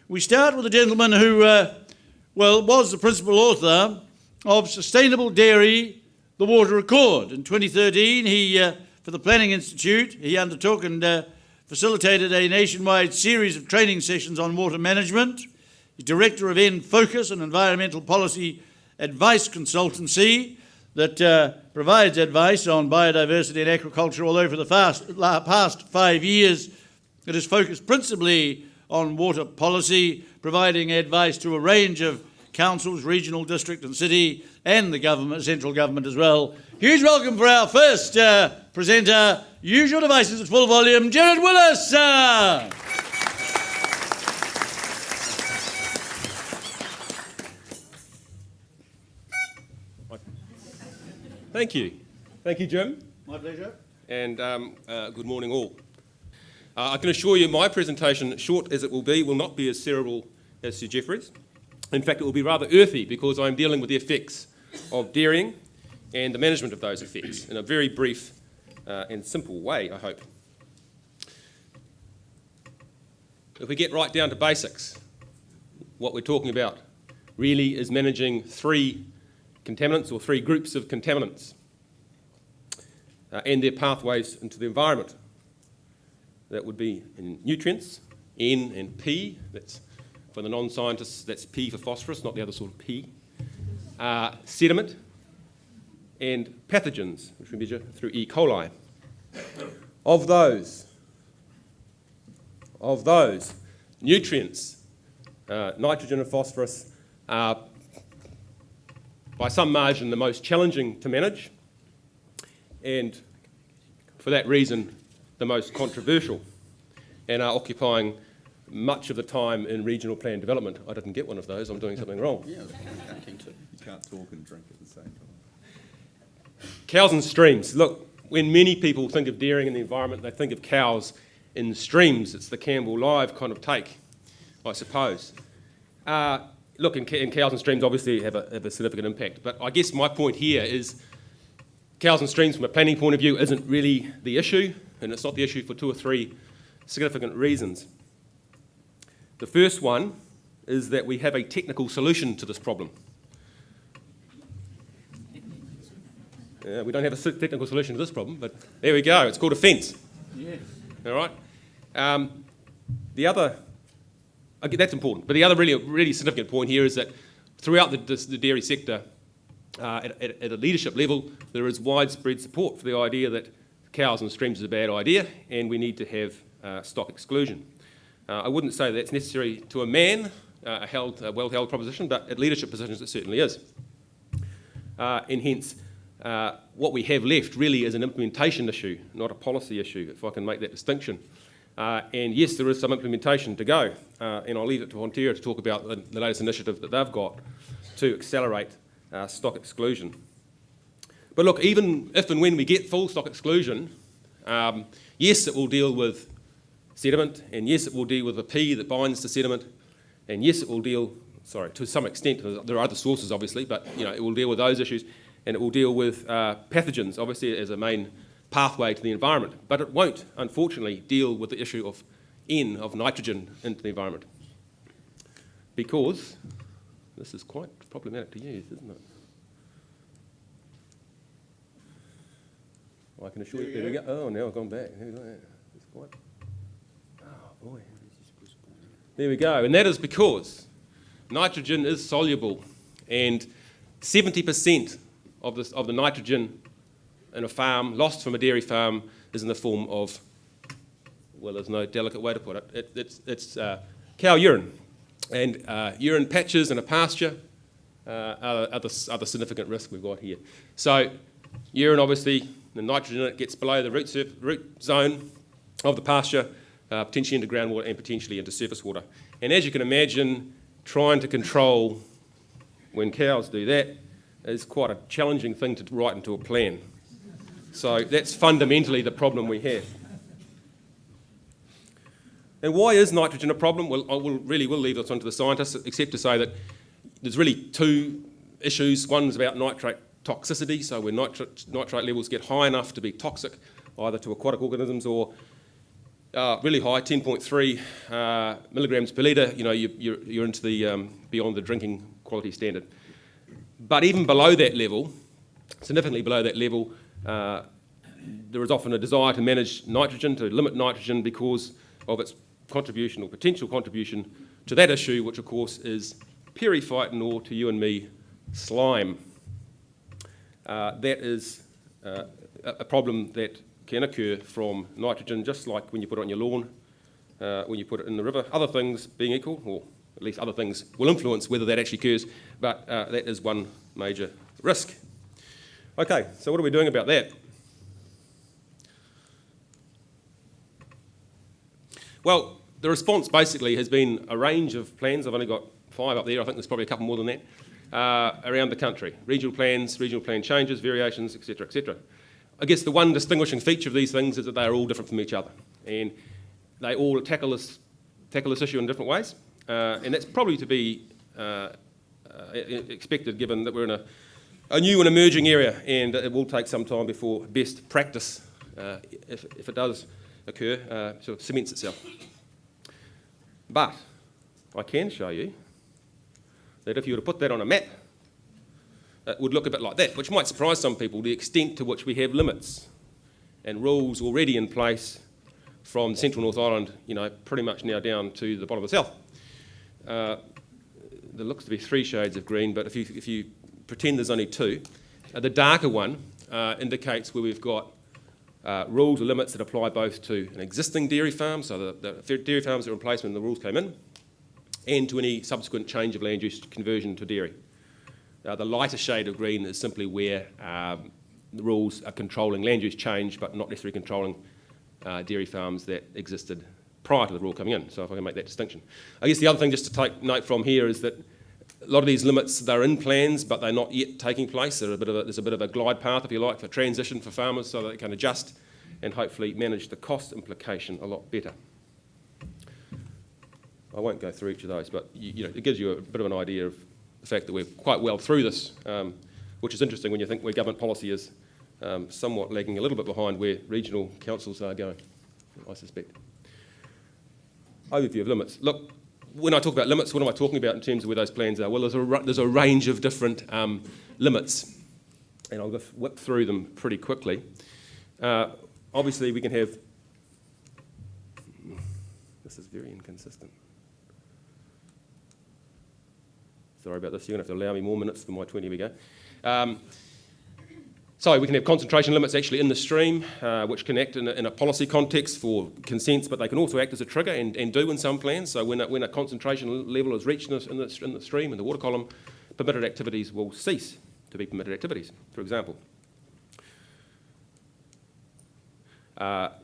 we start with a gentleman who, was the principal author of Sustainable Dairy, the Water Accord. In 2013, for the Planning Institute, he undertook and facilitated a nationwide series of training sessions on water management. He's director of Focus, an environmental policy advice consultancy that provides advice on biodiversity and agriculture, although for the past 5 years it has focused principally on water policy, providing advice to a range of councils, regional, district and city, and the government, central government as well. Huge welcome for our first presenter. Use your devices at full volume, Gerard Willis. Thank you. Thank you, Jim. My pleasure. And good morning all. I can assure you my presentation, short as it will not be as cerebral as Sir Geoffrey's. In fact, it will be rather earthy because I'm dealing with the effects of dairying and the management of those effects in a very brief and simple way, I hope. If we get right down to basics, what we're talking about really is managing three contaminants or three groups of contaminants and their pathways into the environment. That would be in nutrients, N and P, that's for the non-scientists, that's P for phosphorus, not the other sort of P. Sediment and pathogens, which we measure through E. coli. Of those, nutrients, nitrogen and phosphorus, are by some margin the most challenging to manage, and for that reason the most controversial, and are occupying much of the time in regional plan development. I didn't get one of those, I'm doing something wrong. Yeah, you can't talk and drink at the same time. Cows and streams. Look, when many people think of dairying in the environment, they think of cows in streams. It's the Campbell Live kind of take, I suppose. Look, and cows and streams obviously have a significant impact, but I guess my point here is cows and streams from a planning point of view isn't really the issue, and it's not the issue for two or three significant reasons. The first one is that we have a technical solution to this problem. We don't have a technical solution to this problem, but there we go, it's called a fence. Yes. All right? The other, okay, that's important, but the other really significant point here is that throughout the dairy sector, at a leadership level, there is widespread support for the idea that cows and streams is a bad idea and we need to have stock exclusion. I wouldn't say that's necessary to a man, a well-held proposition, but at leadership positions it certainly is. And hence, what we have left really is an implementation issue, not a policy issue, if I can make that distinction. And yes, there is some implementation to go, and I'll leave it to Ontario to talk about the latest initiative that they've got to accelerate stock exclusion. But look, even if and when we get full stock exclusion, yes, it will deal with sediment, and yes, it will deal with the P that binds to sediment, and yes, it will deal, to some extent, there are other sources obviously, but it will deal with those issues, and it will deal with pathogens, obviously, as a main pathway to the environment. But it won't, unfortunately, deal with the issue of N, of nitrogen, into the environment. Because this is quite problematic to use, isn't it? I can assure you, there we go. Oh, now I've gone back. There we go. It's quite, oh boy. There we go, and that is because nitrogen is soluble, and 70% of the nitrogen in a farm, lost from a dairy farm, is in the form of, well, there's no delicate way to put it. It's cow urine, and urine patches in a pasture are the significant risk we've got here. So urine, obviously, the nitrogen in it gets below the root zone of the pasture, potentially into groundwater and potentially into surface water. And as you can imagine, trying to control when cows do that is quite a challenging thing to write into a plan. So that's fundamentally the problem we have. And why is nitrogen a problem? Well, I will leave this on to the scientists, except to say that there's really two issues. One is about nitrate toxicity, so when nitrate levels get high enough to be toxic, either to aquatic organisms or really high, 10.3 milligrams per litre, you're into the beyond the drinking quality standard. But even below that level, significantly below that level, there is often a desire to manage nitrogen, to limit nitrogen because of its contribution or potential contribution to that issue, which of course is periphyton, or to you and me, slime. That is a problem that can occur from nitrogen, just like when you put it on your lawn, when you put it in the river. Other things being equal, or at least other things will influence whether that actually occurs, but that is one major risk. Okay, so what are we doing about that? Well, the response basically has been a range of plans. I've only got 5 up there. I think there's probably a couple more than that around the country. Regional plans, regional plan changes, variations, etc., etc. I guess the one distinguishing feature of these things is that they are all different from each other, and they all tackle this issue in different ways, and that's probably to be expected, given that we're in a new and emerging area, and it will take some time before best practice, if it does occur, sort of cements itself. But I can show you that if you were to put that on a map, it would look a bit like that, which might surprise some people, the extent to which we have limits and rules already in place from central North Island, pretty much now down to the bottom of the south. There looks to be 3 shades of green, but if you pretend there's only 2, the darker one indicates where we've got rules or limits that apply both to an existing dairy farm, so the dairy farms that were in place when the rules came in, and to any subsequent change of land use conversion to dairy. The lighter shade of green is simply where the rules are controlling land use change, but not necessarily controlling dairy farms that existed prior to the rule coming in, so if I can make that distinction. I guess the other thing just to take note from here is that a lot of these limits, they're in plans, but they're not yet taking place. There's a bit of a glide path, if you like, for transition for farmers so that they can adjust and hopefully manage the cost implication a lot better. I won't go through each of those, but it gives you a bit of an idea of the fact that we're quite well through this, which is interesting when you think where government policy is somewhat lagging a little bit behind where regional councils are going, I suspect. Overview of limits. Look, when I talk about limits, what am I talking about in terms of where those plans are? Well, there's a range of different limits, and I'll just whip through them pretty quickly. Obviously, we can have... This is very inconsistent. Sorry about this. You're going to have to allow me more minutes for my 20. We go. So we can have concentration limits actually in the stream, which can act in a policy context for consents, but they can also act as a trigger and do in some plans. So when a concentration level is reached in the stream, in the water column, permitted activities will cease to be permitted activities, for example.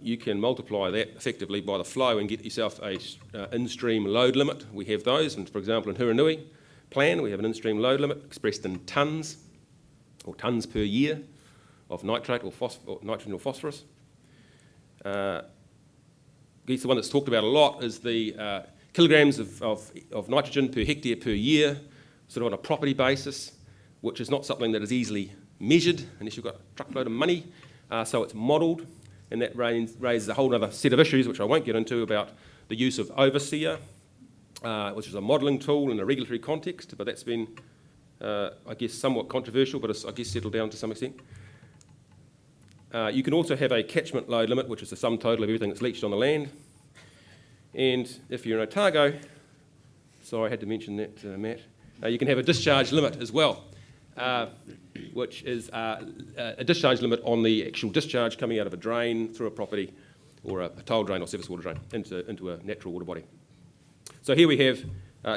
You can multiply that effectively by the flow and get yourself a in-stream load limit. We have those, and for example in Huranui plan we have an in-stream load limit expressed in tonnes, or tonnes per year, of nitrate or nitrogen or phosphorus. I guess the one that's talked about a lot is the kilograms of nitrogen per hectare per year, sort of on a property basis, which is not something that is easily measured unless you've got a truckload of money. So it's modelled, and that raises a whole other set of issues, which I won't get into, about the use of overseer, which is a modelling tool in a regulatory context, but that's been, I guess, somewhat controversial, but it's, I guess, settled down to some extent. You can also have a catchment load limit, which is the sum total of everything that's leached on the land. And if you're in Otago, sorry, I had to mention that, Matt, you can have a discharge limit as well, which is a discharge limit on the actual discharge coming out of a drain through a property, or a tile drain or surface water drain into a natural water body. So here we have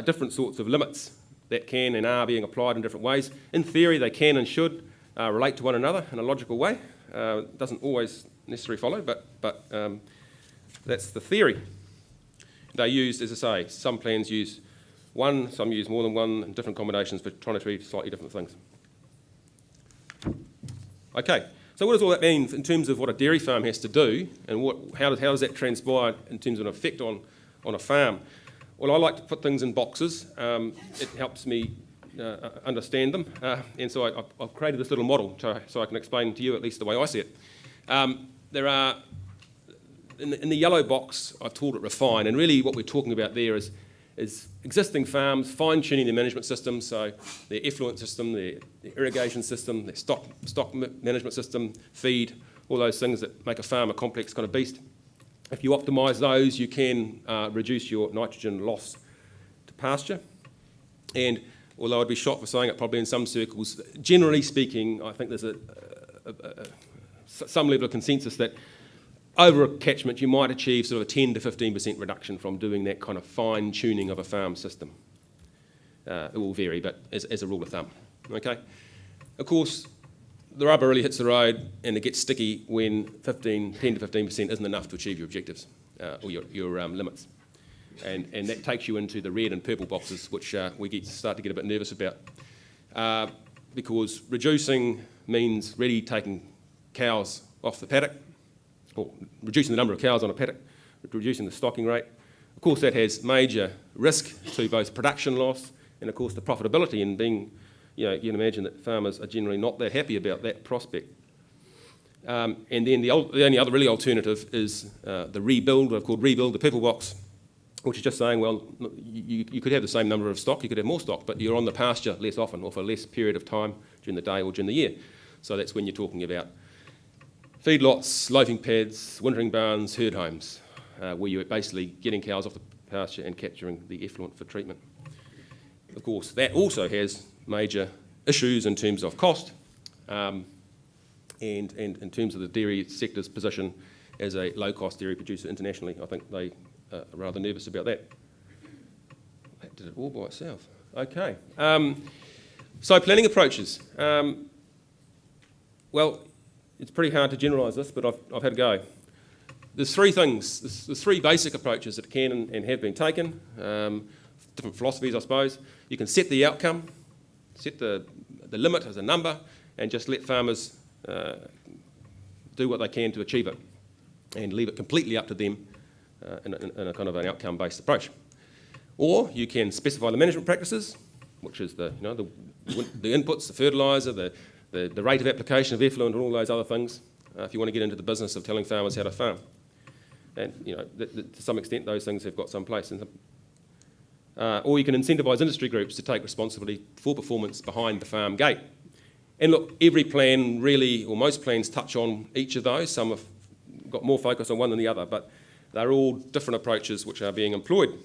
different sorts of limits that can and are being applied in different ways. In theory, they can and should relate to one another in a logical way. It doesn't always necessarily follow, but that's the theory. They're used, as I say, some plans use one, some use more than one, and different combinations for trying to achieve slightly different things. Okay, so what does all that mean in terms of what a dairy farm has to do, and how does that transpire in terms of an effect on a farm? Well, I like to put things in boxes. It helps me understand them, and so I've created this little model so I can explain to you at least the way I see it. in the yellow box, I've called it refine, and really what we're talking about there is existing farms fine-tuning their management systems, so their effluent system, their irrigation system, their stock management system, feed, all those things that make a farm a complex kind of beast. If you optimise those, you can reduce your nitrogen loss to pasture. And although I'd be shocked for saying it probably in some circles, generally speaking, I think there's some level of consensus that over a catchment you might achieve sort of a 10 to 15% reduction from doing that kind of fine-tuning of a farm system. It will vary, but as a rule of thumb. Okay? Of course, the rubber really hits the road and it gets sticky when 10 to 15% isn't enough to achieve your objectives or your limits. And that takes you into the red and purple boxes, which we start to get a bit nervous about. Because reducing means really taking cows off the paddock, or reducing the number of cows on a paddock, reducing the stocking rate. Of course, that has major risk to both production loss and, of course, the profitability, and being, you can imagine that farmers are generally not that happy about that prospect. And then the only other really alternative is the rebuild, what I've called rebuild, the purple box, which is just saying, well, you could have the same number of stock, you could have more stock, but you're on the pasture less often or for less period of time during the day or during the year. So that's when you're talking about feedlots, loafing pads, wintering barns, herd homes, where you're basically getting cows off the pasture and capturing the effluent for treatment. Of course, that also has major issues in terms of cost and in terms of the dairy sector's position as a low-cost dairy producer internationally. I think they are rather nervous about that. That did it all by itself. Okay. So planning approaches. Well, it's pretty hard to generalise this, but I've had a go. There's three things. There's three basic approaches that can and have been taken. Different philosophies, I suppose. You can set the outcome, set the limit as a number, and just let farmers do what they can to achieve it, and leave it completely up to them in a kind of an outcome-based approach. Or you can specify the management practices, which is the inputs, the fertiliser, the rate of application of effluent, and all those other things, if you want to get into the business of telling farmers how to farm. And, to some extent, those things have got some place. Or you can incentivise industry groups to take responsibility for performance behind the farm gate. And look, every plan really, or most plans, touch on each of those. Some have got more focus on one than the other, but they're all different approaches which are being employed.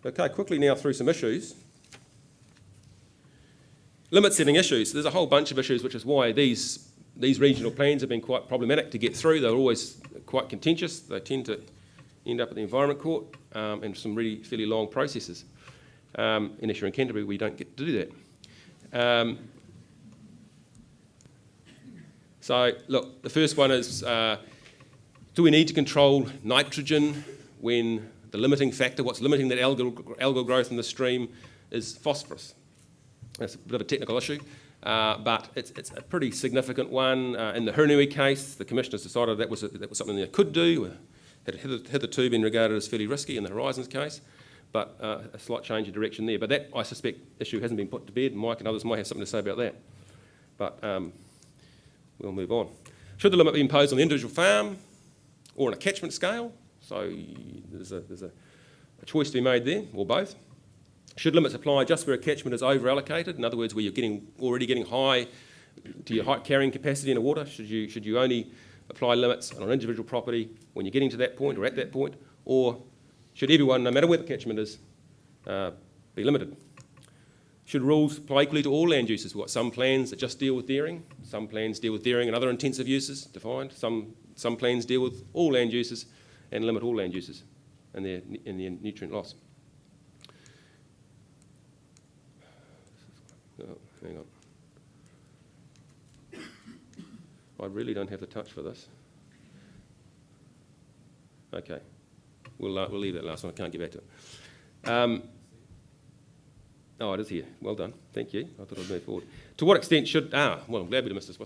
Okay, quickly now through some issues. Limit setting issues. There's a whole bunch of issues, which is why these regional plans have been quite problematic to get through. They're always quite contentious. They tend to end up at the Environment Court and some really fairly long processes. Unless you're in Canterbury, we don't get to do that. So, look, the first one is, do we need to control nitrogen when the limiting factor, what's limiting that algal growth in the stream, is phosphorus? That's a bit of a technical issue, but it's a pretty significant one. In the Hurnui case, the commissioners decided that was something they could do. Had hitherto been regarded as fairly risky in the Horizons case, but a slight change of direction there. But that, I suspect, issue hasn't been put to bed. Mike and others might have something to say about that. But we'll move on. Should the limit be imposed on the individual farm or on a catchment scale? So there's a choice to be made there, or both. Should limits apply just where a catchment is over-allocated? In other words, where you're already getting high to your high carrying capacity in the water? Should you only apply limits on an individual property when you're getting to that point or at that point? Or should everyone, no matter where the catchment is, be limited? Should rules apply equally to all land uses? We've got some plans that just deal with dairying, some plans deal with dairying and other intensive uses defined, some plans deal with all land uses and limit all land uses and their nutrient loss. Oh, hang on. I really don't have the touch for this. Okay, we'll leave that last one. I can't get back to it. Oh, it is here. Well done. Thank you. I thought I'd move forward. To what extent should... well, I'm glad we didn't miss this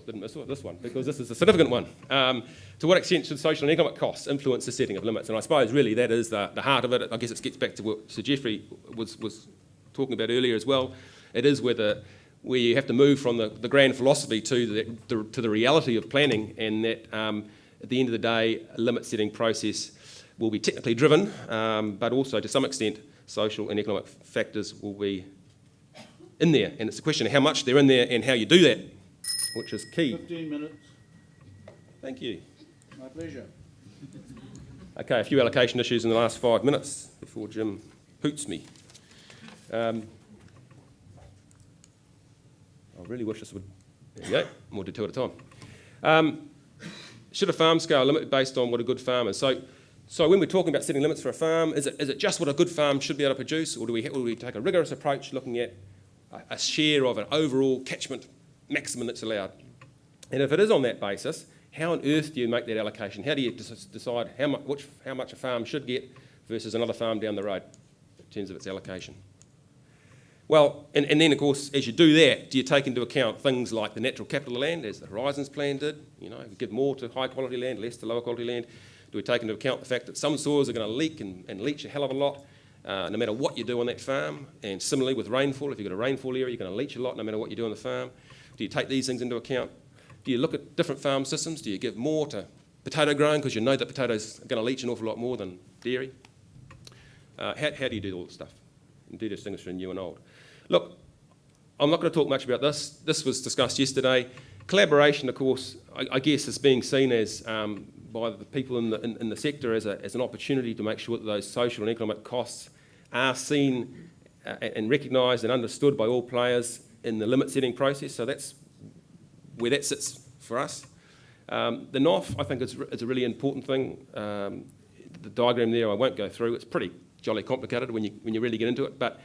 one, because this is a significant one. To what extent should social and economic costs influence the setting of limits? And I suppose really that is the heart of it. I guess it gets back to what Sir Geoffrey was talking about earlier as well. It is where you have to move from the grand philosophy to the reality of planning, and that at the end of the day, a limit setting process will be technically driven, but also to some extent social and economic factors will be in there. And it's a question of how much they're in there and how you do that, which is key. 15 minutes. Thank you. My pleasure. Okay, a few allocation issues in the last 5 minutes before Jim hoots me. I really wish this would... There you go, more do two at a time. Should a farm scale limit be based on what a good farm is? So when we're talking about setting limits for a farm, is it just what a good farm should be able to produce, or do we take a rigorous approach looking at a share of an overall catchment maximum that's allowed? And if it is on that basis, how on earth do you make that allocation? How do you decide how much a farm should get versus another farm down the road in terms of its allocation? Well, and then of course, as you do that, do you take into account things like the natural capital of land, as the Horizons Plan did? You know, give more to high quality land, less to lower quality land. Do we take into account the fact that some soils are going to leak and leach a hell of a lot, no matter what you do on that farm? And similarly with rainfall, if you've got a rainfall area, you're going to leach a lot no matter what you do on the farm. Do you take these things into account? Do you look at different farm systems? Do you give more to potato growing because you know that potatoes are going to leach an awful lot more than dairy? How do you do all this stuff and do distinguish between new and old? Look, I'm not going to talk much about this. This was discussed yesterday. Collaboration, of course, I guess is being seen as by the people in the sector as an opportunity to make sure that those social and economic costs are seen and recognised and understood by all players in the limit setting process. So that's where that sits for us. The NOF, I think, is a really important thing. The diagram there I won't go through. It's pretty jolly complicated when you really get into it. But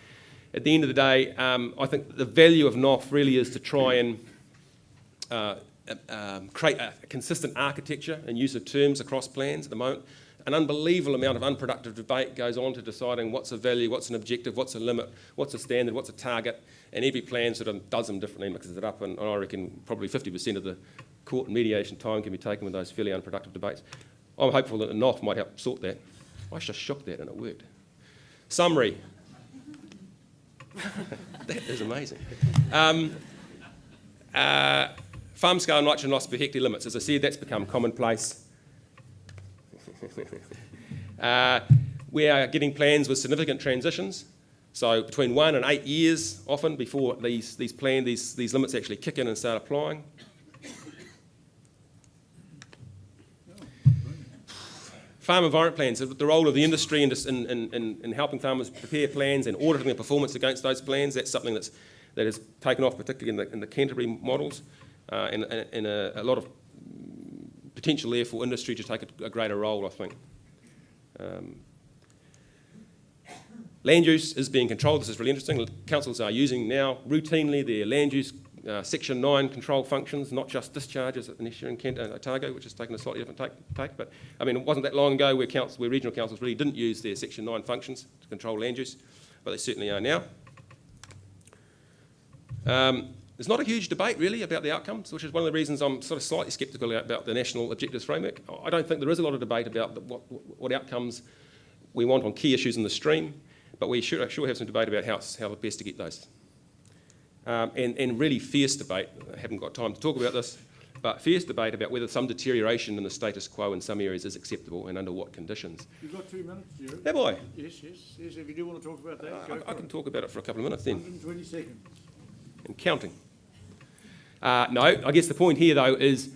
at the end of the day, I think the value of NOF really is to try and create a consistent architecture and use of terms across plans at the moment. An unbelievable amount of unproductive debate goes on to deciding what's a value, what's an objective, what's a limit, what's a standard, what's a target, and every plan sort of does them differently and mixes it up, and I reckon probably 50% of the court and mediation time can be taken with those fairly unproductive debates. I'm hopeful that the NOF might help sort that. I just shook that and it worked. Summary. That is amazing. Farm scale nitrogen loss per hectare limits. As I said, that's become commonplace. We are getting plans with significant transitions. So between 1 and 8 years, often, before these limits actually kick in and start applying. Farm environment plans, the role of the industry in helping farmers prepare plans and auditing the performance against those plans, that's something that has taken off, particularly in the Canterbury models, and a lot of potential there for industry to take a greater role, I think. Land use is being controlled. This is really interesting. Councils are using now routinely their land use Section 9 control functions, not just discharges at the next year in Kent and Otago, which has taken a slightly different take. But I mean, it wasn't that long ago where regional councils really didn't use their Section 9 functions to control land use, but they certainly are now. There's not a huge debate really about the outcomes, which is one of the reasons I'm sort of slightly sceptical about the National Objectives Framework. I don't think there is a lot of debate about what outcomes we want on key issues in the stream, but we sure have some debate about how best to get those. And really fierce debate, I haven't got time to talk about this, but fierce debate about whether some deterioration in the status quo in some areas is acceptable and under what conditions. You've got 2 minutes, Gerard. Have I? Yes, if you do want to talk about that, I can talk about it for a couple of minutes then. 120 seconds. And counting. No, I guess the point here though is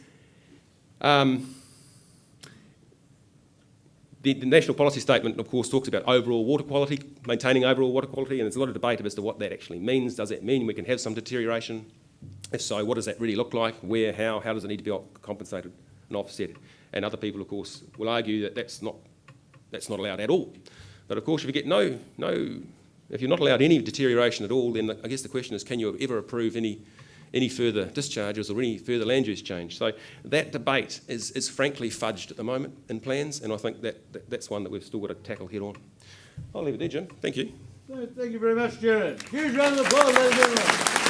the National Policy Statement, of course, talks about overall water quality, maintaining overall water quality, and there's a lot of debate as to what that actually means. Does that mean we can have some deterioration? If so, what does that really look like? Where, how does it need to be compensated and offset? And other people, of course, will argue that that's not allowed at all. But of course, if you get if you're not allowed any deterioration at all, then I guess the question is, can you ever approve any further discharges or any further land use change? So that debate is frankly fudged at the moment in plans, and I think that's one that we've still got to tackle head on. I'll leave it there, Jim. Thank you. Thank you very much, Gerard. Huge round of applause, ladies and gentlemen.